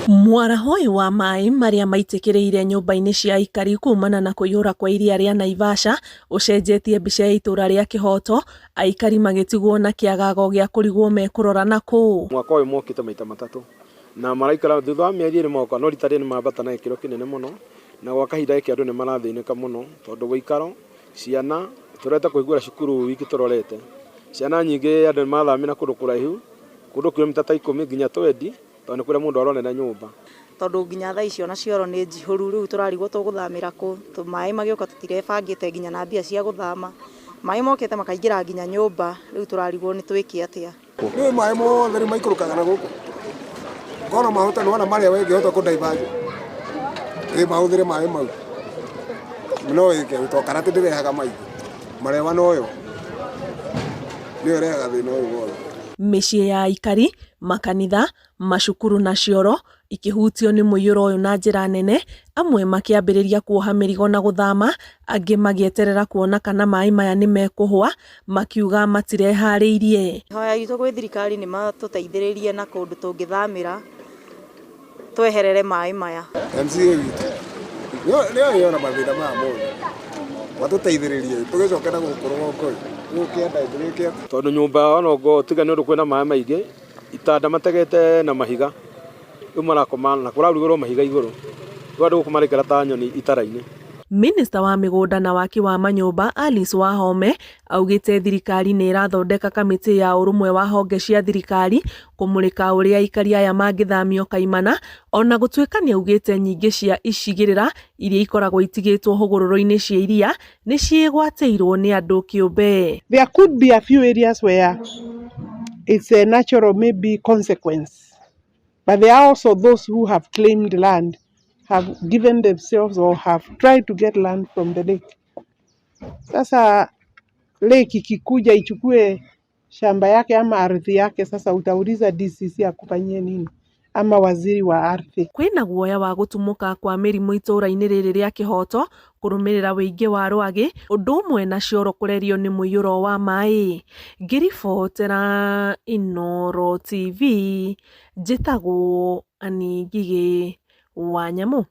Mwaraho ũyũ wa maĩ marĩa maitĩkĩrĩire nyũmba-inĩ cia aikari kumana na kũiyũra kwa iria rĩa Naivasha ũcenjetie mbica ya itũra rĩa Kĩhoto, aikari magĩtigwo na kĩagago gĩa kũrigwo mekũrora na kũ. Mwaka ũyũ mokĩte maita matatũ na maraikara thutha wa mĩeri ĩrĩ moka, no rita rĩrĩ nĩmambata na gĩkĩro kĩnene mũno, na gwa kahinda gĩkĩ andũ nĩmarathĩnĩka mũno tondũ gũikaro, ciana tũreta kũhingũra cukuru wiki tũrorete, ciana nyingĩ andũ nĩmathamĩra kũndũ kũraihu, kũndũ kilomita ta 10 nginya 20 tondũ nĩ kũrĩa mũndũ aronera nyũmba. Tondũ nginya thaa icio na cioro nĩ njihũru, rĩu tũrarigwo tũgũthamĩra kũ, maĩ magĩũka tũtirebangĩte nginya na mbia cia gũthama, maĩ mokĩte makaingĩra nginya nyũmba, rĩu tũrarigwo nĩ twĩke atĩa. Nĩ maĩ mothe nĩ maikũrũkaga na gũkũ, ngona mahuta nĩ wona marĩa wengĩhota kũndaibangi, mahũthĩre maĩ mau no wĩke to karati ndĩrehaga maingĩ, marewa noyo nĩyo ĩrehaga thĩna ũyũ wothe. Mĩciĩ ya aikari, makanitha, macukuru na cioro ikĩhutio nĩ mũiyũro ũyũ na njĩra nene, amwe makĩambĩrĩria kuoha mĩrigo na gũthama, angĩ magĩeterera kuona kana maĩ maya nĩ mekũhwa, makiuga matireharĩirie. Ihoya ritũ gwĩ thirikari nĩ matũteithĩrĩrie na kũndũ tũngĩthamĩra tweherere maĩ maya. MCA witũ nĩyo yona mathĩna maya mothe, matũteithĩrĩrie tũgĩcokera gũkũ rũgongo tondũ nyũmba onongo tiga nĩ ũndũ kwĩna maĩ maingĩ, itanda mategete na mahiga, rĩu marakoma na kũrarugũrwo mahiga igũrũ, rĩu andũ gũkũ maraikara ta nyoni itara-inĩ. Minista wa mĩgũnda na waki wa manyũmba Alice Wahome augĩte thirikari nĩ ĩrathondeka kamĩtĩ ya ũrũmwe wa honge cia thirikari kũmũrĩka ũrĩa aikari aya mangĩthamio kaimana, ona gũtuĩka nĩ augĩte nyingĩ cia icigĩrĩra iria ikoragwo itigĩtwo hũgũrũrũ-inĩ cia iria nĩ ciĩgwatĩirwo nĩ andũ kĩũmbe. There could be a few areas where it's a natural maybe consequence, but there are also those who have claimed land, have given themselves or have tried to get land from the lake. Sasa lake ikikuja ichukue shamba yake ama ardhi yake, sasa utauliza DCC akufanyie nini ama waziri wa ardhi. Kwĩna guoya wa gũtumũka kwa mĩrimũ itũra-inĩ rĩrĩ rĩa Kĩhoto kũrũmĩrĩra wĩingĩ wa rwagĩ, ũndũ ũmwe na cioro kũrerio nĩ mũiyũro wa maĩ. Ngĩribotera Inooro TV, njĩtagwo Annie Ngigĩ wa Nyamũ.